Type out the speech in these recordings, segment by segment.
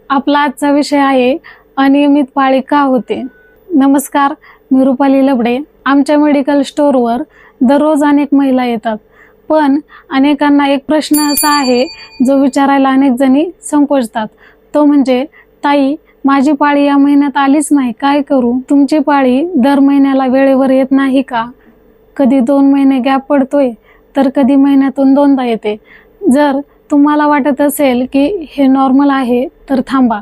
आपला आजचा विषय आहे अनियमित पाळी का होते। नमस्कार, मी रुपाली लबडे। आमच्या मेडिकल स्टोअरवर दररोज अनेक महिला येतात, पण अनेकांना एक प्रश्न असा आहे जो विचारायला अनेक जणी संकोचतात। तो म्हणजे, ताई, माझी पाळी या महिन्यात आलीच नाही, काय करू? तुमची पाळी दर महिन्याला वेळेवर येत नाही का? कधी 2 महिने गॅप पडतोय, तर कधी महिन्यातून 2दा येते। जर तुम्हाला वाटत असेल की हे नॉर्मल आहे, तर थांबा।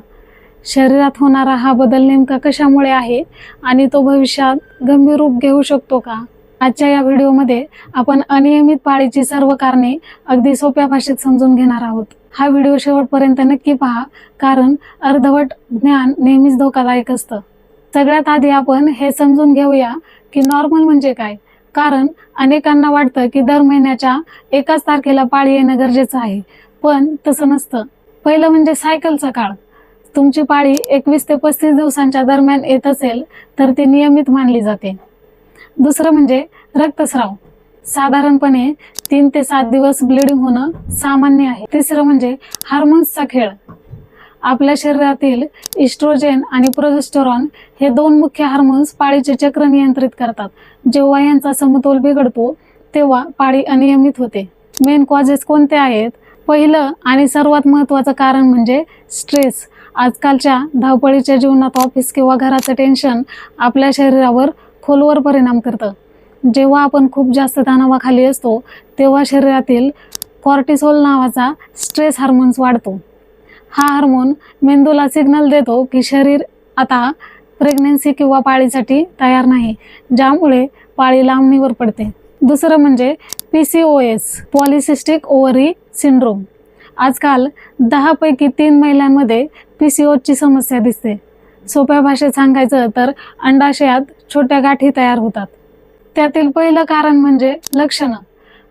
शरीरात होणारा हा बदल नेमका कशामुळे आहे आणि तो भविष्यात गंभीर रूप घेऊ शकतो का? आजच्या या व्हिडिओमध्ये आपण अनियमित पाळीची सर्व कारणे अगदी सोप्या भाषेत समजून घेणार आहोत। हा व्हिडिओ शेवटपर्यंत नक्की पहा, कारण अर्धवट ज्ञान नेहमीच धोकादायक असतं। सगळ्यात आधी आपण हे समजून घेऊया की नॉर्मल म्हणजे काय, कारण अनेकांना वाटतं की दर महिन्याच्या एकाच तारखेला पाळी येणं गरजेचं आहे, पण तसं नसतं। पहिलं म्हणजे सायकलचा काळ। तुमची पाळी 21 ते 35 दिवसांच्या दरम्यान येत असेल तर ती नियमित मानली जाते। दुसरं म्हणजे रक्तस्राव। साधारणपणे 3 ते 7 दिवस ब्लिडिंग होणं सामान्य आहे। तिसरं म्हणजे हार्मोन्सचा खेळ। आपल्या शरीरातील इस्ट्रोजेन आणि प्रोजेस्टेरॉन हे 2 मुख्य हार्मोन्स पाळीचे चक्र नियंत्रित करतात। जेव्हा यांचा समतोल बिघडतो तेव्हा पाळी अनियमित होते। मेन कॉजेस कोणते आहेत? पहिलं आणि सर्वात महत्त्वाचं कारण म्हणजे स्ट्रेस। आजकालच्या धावपळीच्या जीवनात ऑफिस किंवा घराचं टेन्शन आपल्या शरीरावर खोलवर परिणाम करतं। जेव्हा आपण खूप जास्त तणावाखाली असतो तेव्हा शरीरातील कॉर्टिसोल नावाचा स्ट्रेस हार्मोन्स वाढतो। हा हार्मोन मेंदूला सिग्नल देतो की शरीर आता प्रेग्नन्सी किंवा पाळीसाठी तयार नाही, ज्यामुळे पाळी लांबणीवर पडते। दुसरं म्हणजे PCOS, पॉलिसिस्टिक ओव्हरी सिंड्रोम। आजकाल 10 पैकी 3 महिलांमध्ये PCOSची समस्या दिसते। सोप्या भाषेत सांगायचं तर अंडाशयात छोट्या गाठी तयार होतात। त्यातील पहिलं कारण म्हणजे लक्षणं।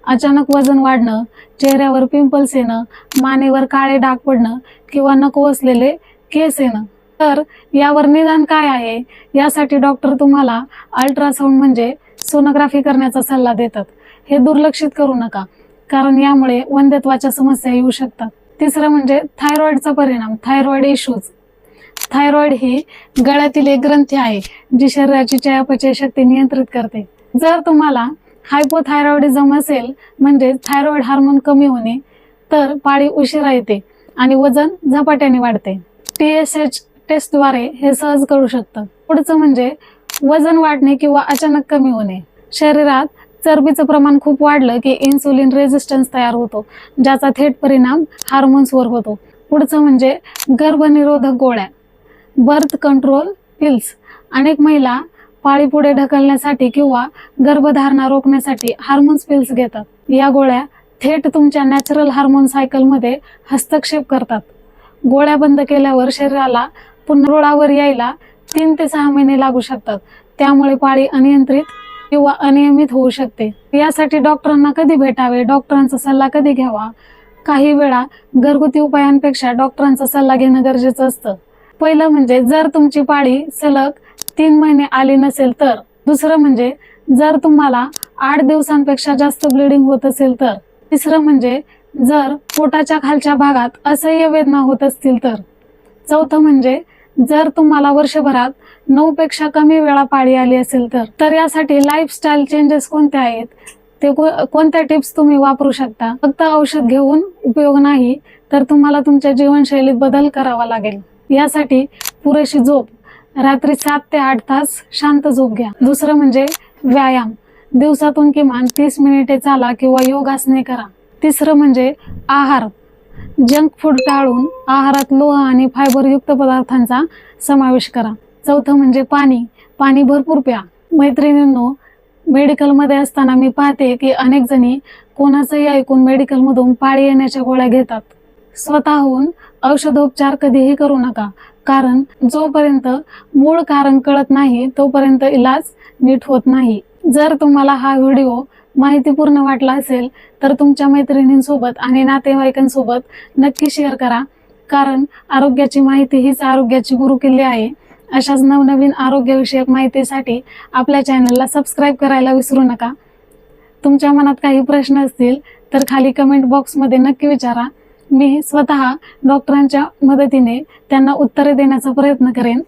अचानक वजन वाढणं, चेहऱ्यावर पिंपल्स येणं, मानेवर काळे डाग पडणं किंवा नको असलेले केस येणं। तर यावर निदान काय आहे? यासाठी डॉक्टर तुम्हाला अल्ट्रासाऊंड म्हणजे सोनोग्राफी करण्याचा सल्ला देतात। हे दुर्लक्षित करू नका, कारण यामुळे वंध्यत्वाच्या समस्या येऊ शकतात। तिसरं म्हणजे थायरॉइडचा परिणाम, थायरॉइड इश्यूज। थायरॉइड ही गळ्यातील एक ग्रंथी आहे जी शरीराची चयापचय शक्ती नियंत्रित करते। जर तुम्हाला हायपोथायरॉइडिझम असेल, म्हणजे थायरॉइड हार्मोन कमी होणे, तर पाळी उशिरा येते आणि वजन झपाट्याने वाढते। TSH टेस्टद्वारे हे सहज कळू शकतं। पुढचं म्हणजे वजन वाढणे किंवा अचानक कमी होणे। शरीरात चरबीचं प्रमाण खूप वाढलं की इन्सुलिन रेझिस्टन्स तयार होतो, ज्याचा थेट परिणाम हार्मोन्सवर होतो। पुढचं म्हणजे गर्भनिरोधक गोळ्या, बर्थ कंट्रोल पिल्स। अनेक महिला पाळी पुढे ढकलण्यासाठी किंवा गर्भधारणा रोखण्यासाठी हार्मोन्स पिल्स घेतात। या गोळ्या थेट तुमच्या नॅचरल हार्मोन सायकलमध्ये हस्तक्षेप करतात। गोळ्या बंद केल्यावर शरीराला पुन्हा रुळावर यायला 3 ते 6 महिने लागू शकतात, त्यामुळे पाळी अनियंत्रित किंवा अनियमित होऊ शकते। यासाठी डॉक्टरांना कधी भेटावे, डॉक्टरांचा सल्ला कधी घ्यावा? काही वेळा घरगुती उपायांपेक्षा डॉक्टरांचा सल्ला घेणं गरजेचं असतं। पहिलं म्हणजे जर तुमची पाळी सलग 3 महिने आली नसेल तर। दुसरं म्हणजे जर तुम्हाला 8 दिवसांपेक्षा जास्त ब्लिडिंग होत असेल तर। तिसरं म्हणजे जर पोटाच्या खालच्या भागात असह्य वेदना होत असतील तर। चौथं म्हणजे जर तुम्हाला वर्षभरात 9 पेक्षा कमी वेळा पाळी आली असेल तर। तर यासाठी लाईफस्टाईल चेंजेस कोणते आहेत, ते कोणत्या टिप्स तुम्ही वापरू शकता? फक्त औषध घेऊन उपयोग नाही, तर तुम्हाला तुमच्या जीवनशैलीत बदल करावा लागेल। यासाठी पुरेशी झोप, रात्री 7 ते 8 तास शांत झोप घ्या। दुसरं म्हणजे व्यायाम, दिवसातून किमान 30 मिनिटे चाला किंवा योगासने करा। तिसरं म्हणजे आहार, जंक फूड टाळून आहारात लोह आणि फायबर युक्त पदार्थांचा समावेश करा। चौथं म्हणजे पाणी भरपूर प्या। मैत्रिणींनो, मेडिकलमध्ये असताना मी पाहते की अनेक जणी कोणाचंही ऐकून मेडिकलमधून पाळी येण्याच्या गोळ्या घेतात। स्वतःहून औषधोपचार कधीही करू नका, कारण जोपर्यंत मूळ कारण कळत नाही तोपर्यंत इलाज नीट होत नाही। जर तुम्हाला हा व्हिडिओ माहितीपूर्ण वाटला असेल तर तुमच्या मैत्रिणींसोबत आणि नातेवाईकांसोबत नक्की शेअर करा, कारण आरोग्याची माहिती हीच आरोग्याची गुरुकिल्ली आहे। अशाच नवनवीन आरोग्यविषयक माहितीसाठी आपल्या चॅनलला सबस्क्राईब करायला विसरू नका। तुमच्या मनात काही प्रश्न असतील तर खाली कमेंट बॉक्समध्ये नक्की विचारा। मी स्वतः डॉक्टरांच्या मदतीने त्यांना उत्तरे देण्याचा प्रयत्न करेन.